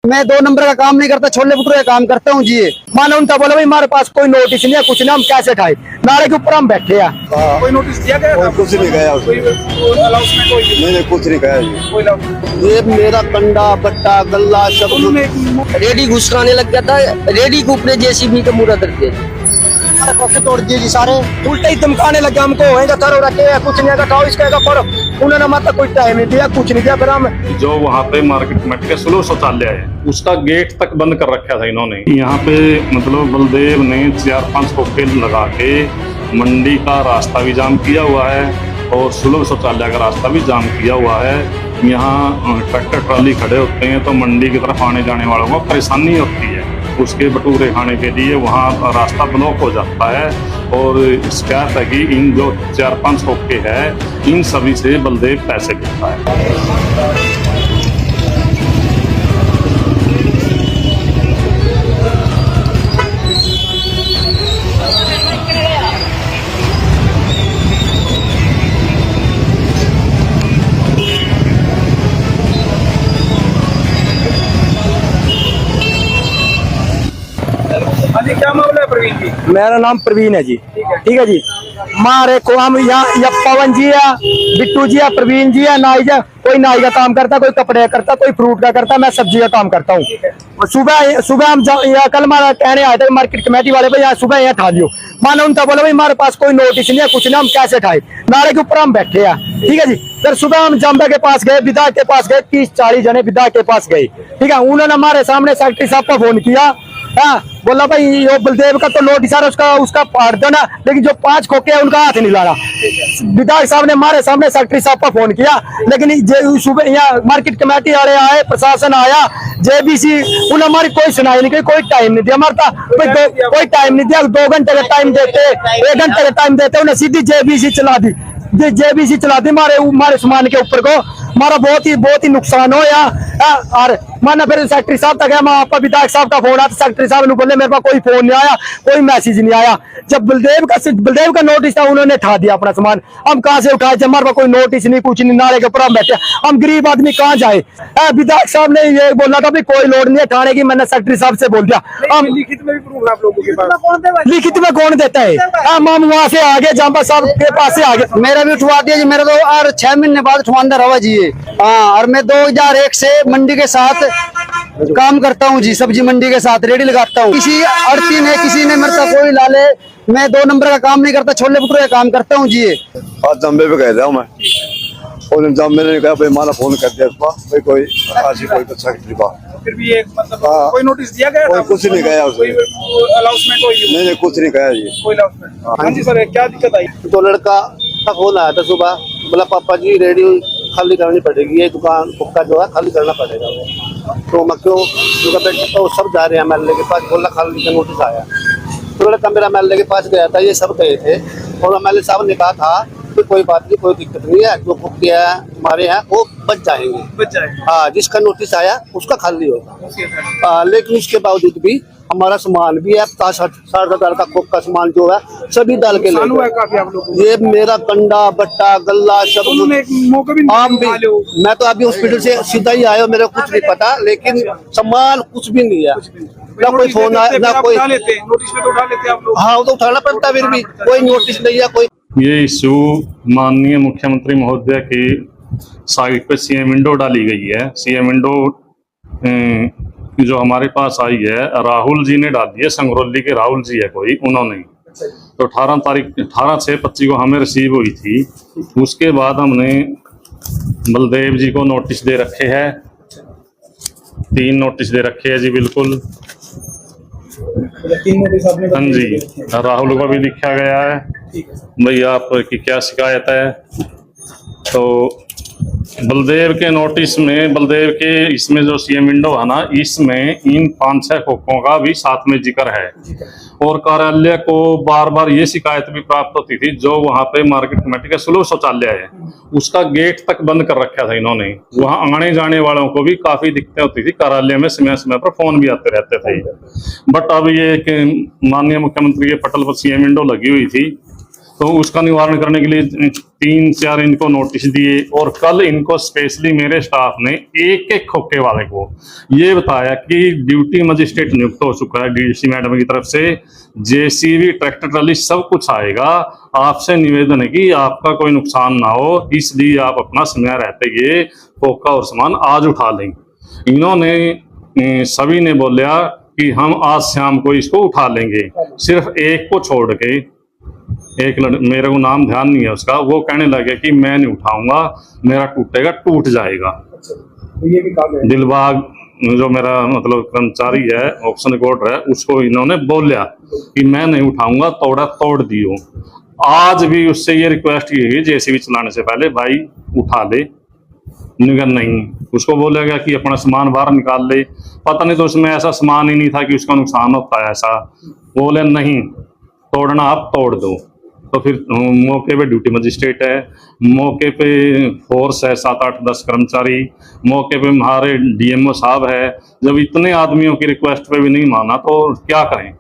मैं 2 नंबर का काम नहीं करता, छोले भटूरे का काम करता हूँ जी। मानो उनका बोला भाई हमारे पास कोई नोटिस नहीं है, कुछ नहीं, हम कैसे ठाए, नाले के ऊपर हम बैठे हैं। कोई नोटिस दिया गया? कुछ नहीं गया, नहीं कुछ नहीं गया। ये मेरा कंडा बट्टा गल्ला सब रेडी घुसकाने लग गया था, रेडी के ऊपर जेसीबी का मुरा दर दिया, तोड़ दिए जी सारे, उल्टा ही धमकाने लगा हमको, करो रखे कुछ नहीं करो, इसका करो। उन्होंने मतलब कोई टाइम नहीं दिया, कुछ नहीं दिया। फिर हम जो वहाँ पे मार्केट कमेटी का सुलभ शौचालय है उसका गेट तक बंद कर रखा था इन्होंने। यहाँ पे मतलब बलदेव ने 4-5 खोखे लगा के मंडी का रास्ता भी जाम किया हुआ है और सुलभ शौचालय का रास्ता भी जाम किया हुआ है। यहाँ ट्रैक्टर ट्राली खड़े होते हैं तो मंडी की तरफ आने जाने वालों को परेशानी होती है, उसके भटूरे खाने के लिए वहाँ रास्ता ब्लॉक हो जाता है। और शिकायत है कि इन जो 4-5 खोखे हैं इन सभी से बलदेव पैसे लेता है। क्या मामला है प्रवीण जी? मेरा नाम प्रवीण है जी। ठीक है जी। मारे को हम यहाँ पवन जी है, बिट्टू जी है, प्रवीण जी है, नाई जी, कोई नाई का काम करता, कोई कपड़े का करता, कोई फ्रूट का करता, मैं सब्जी का काम करता हूँ। सुबह हम कल हमारा कहने आए थे मार्केट कमेटी वाले भाई सुबह यहाँ ठा लियो। मानो उनका बोला भाई हमारे पास कोई नोटिस नहीं है, कुछ नहीं, हम कैसे ठाए, नाले के ऊपर हम बैठे हैं। ठीक है जी। फिर सुबह हम जम्बे के पास गए, विधायक के पास गए, 30-40 जने विधायक के पास गए। ठीक है। उन्होंने हमारे सामने सेक्रेटरी साहब को फोन किया, बोला भाई ये बलदेव का तो नोटिस आ रहा, उसका फाड़ देना, लेकिन जो 5 खोखे हैं उनका हाथ नहीं ला रहा। विधायक साहब ने हमारे सामने सेक्रेटरी साहब का फोन किया, लेकिन सुबह यहाँ मार्केट कमेटी वाले आए, प्रशासन आया, जेबीसी, उन्होंने हमारी कोई सुनाई नहीं की, कोई टाइम नहीं दिया हमारा, कोई टाइम नहीं दिया। 2 घंटे का टाइम देते, 1 घंटे का टाइम देते, उन्हें सीधी जेबीसी चला दी, हमारे सामान के ऊपर को। हमारा बहुत ही नुकसान हो या और माना फिर सेक्रेटरी साहब तक गया, आपका विधायक साहब का फोन आया, सेक्रेटरी साहब ने बोले मेरे पास कोई फोन नहीं आया, कोई मैसेज नहीं आया। जब बलदेव का नोटिस था उन्होंने ठा दिया अपना सामान, हम कहाँ से उठाए, जब हमारे पास कोई नोटिस नहीं, कुछ नहीं, नाले के ऊपर हम बैठे, हम गरीब आदमी कहाँ जाए। विधायक साहब ने ये बोला था कोई लोड नहीं है ठाने की, मैंने सेक्रेटरी साहब से बोल दिया। हम लिखित में भी प्रूफ आप लोगों के पास? लिखित में कौन देता है, हम वहाँ से आगे जाम्बा साहब के पास से आगे, मेरा भी उठवा दिया जी, मेरा तो और 6 महीने बाद उठवांदा रहा जी। और मैं 2001 से मंडी के साथ काम करता हूँ जी, सब्जी मंडी के साथ रेडी लगाता हूँ। किसी अड़ती ने, किसी ने मेरे को कोई लाले, मैं 2 नंबर का काम नहीं करता, छोले भटूरे का काम करता हूँ जी। आज जम्बे पे गए थे मैं, और जम्बे ने कहा भाई हमारा फोन कर दिया भाई कोई सेक्रेटरी बात, फिर भी एक मतलब कोई नोटिस दिया गया? कोई कुछ नहीं गया, कोई अनाउंसमेंट? नहीं कुछ नहीं गया जी, कोई अनाउंसमेंट। हाँ जी सर, क्या दिक्कत आई? तो लड़का का फोन आया था सुबह, बोला पापा जी रेडी खाली करनी पड़ेगी, ये दुकान हुक्का जो है खाली करना पड़ेगा। तो मैं क्यों, तो सब जा रहे हैं एमएलए के पास, बोला खाली का नोटिस आया। तो लड़का मेरा एमएलए के पास गया था, ये सब गए थे, और एमएलए साहब ने कहा था कि कोई बात नहीं, कोई दिक्कत नहीं है, जो हुक्के हैं हमारे यहाँ वो बच जाएंगे। हाँ, जिसका नोटिस आया उसका खाली होगा। लेकिन उसके बावजूद भी हमारा सामान भी है, 60 हजार का खोख का सामान जो है सभी डाल के ले। ये मेरा कंडा बट्टा गल्ला सब आम भी, मैं तो अभी हॉस्पिटल से सीधा ही आया, मेरे कुछ नहीं पता, लेकिन सामान कुछ भी नहीं है, ना कोई फोन आया, ना कोई नोटिस में तो उठा लेते आप लोग। हाँ, वो तो उठाना पड़ता, फिर भी कोई नोटिस नहीं है कोई। ये इशू माननीय मुख्यमंत्री महोदय की साइट पे सीएम विंडो डाली गई है। सीएम विंडो जो हमारे पास आई है, राहुल जी ने डाली है, संगरौली के राहुल जी है कोई, उन्होंने तो 18/6/25 को हमें रिसीव हुई थी। उसके बाद हमने बलदेव जी को नोटिस दे रखे हैं, 3 नोटिस दे रखे हैं जी, बिल्कुल। हाँ जी, राहुल को भी लिखा गया है भाई आपकी क्या शिकायत है। तो बलदेव के नोटिस में, बलदेव के इसमें जो सीएम विंडो है ना, इसमें इन 5-6 खोखों का भी साथ में जिक्र है। और कार्यालय को बार बार ये शिकायत भी प्राप्त होती थी, जो वहाँ पे मार्केट कमेटी का सुलभ शौचालय है उसका गेट तक बंद कर रखा था इन्होंने। वहाँ आने जाने वालों को भी काफी दिक्कतें होती थी, कार्यालय में समय समय पर फोन भी आते रहते थे। बट अब ये माननीय मुख्यमंत्री के पटल पर सीएम विंडो लगी हुई थी, तो उसका निवारण करने के लिए 3-4 इनको नोटिस दिए और कल इनको स्पेशली मेरे स्टाफ ने एक एक खोखे वाले को ये बताया कि ड्यूटी मजिस्ट्रेट नियुक्त हो चुका है डीसी मैडम की तरफ से, जेसीबी ट्रैक्टर ट्राली सब कुछ आएगा। आपसे निवेदन है कि आपका कोई नुकसान ना हो, इसलिए आप अपना समय रहते ये खोखा और सामान आज उठा लें। इन्होंने सभी ने बोला कि हम आज शाम को इसको उठा लेंगे, सिर्फ एक को छोड़ के, एक मेरे को नाम ध्यान नहीं है उसका, वो कहने लगे कि मैं नहीं उठाऊंगा, मेरा टूटेगा टूट जाएगा। तो ये भी कहा गया। दिलबाग जो मेरा मतलब कर्मचारी है, ऑप्शन कोड है, उसको इन्होंने बोला कि मैं नहीं उठाऊंगा, तोड़ा तोड़ दियो। आज भी उससे ये रिक्वेस्ट की गई जेसीबी चलाने से पहले, भाई उठा ले, निगन नहीं। उसको बोला गया कि अपना सामान बाहर निकाल ले, पता नहीं तो उसमें ऐसा सामान ही नहीं था कि उसका नुकसान होता है ऐसा। बोले नहीं, तोड़ना आप तोड़ दो। तो फिर मौके पे ड्यूटी मजिस्ट्रेट है, मौके पे फोर्स है 7-8-10 कर्मचारी, मौके पे हमारे डीएमओ साहब है। जब इतने आदमियों की रिक्वेस्ट पे भी नहीं माना तो क्या करें।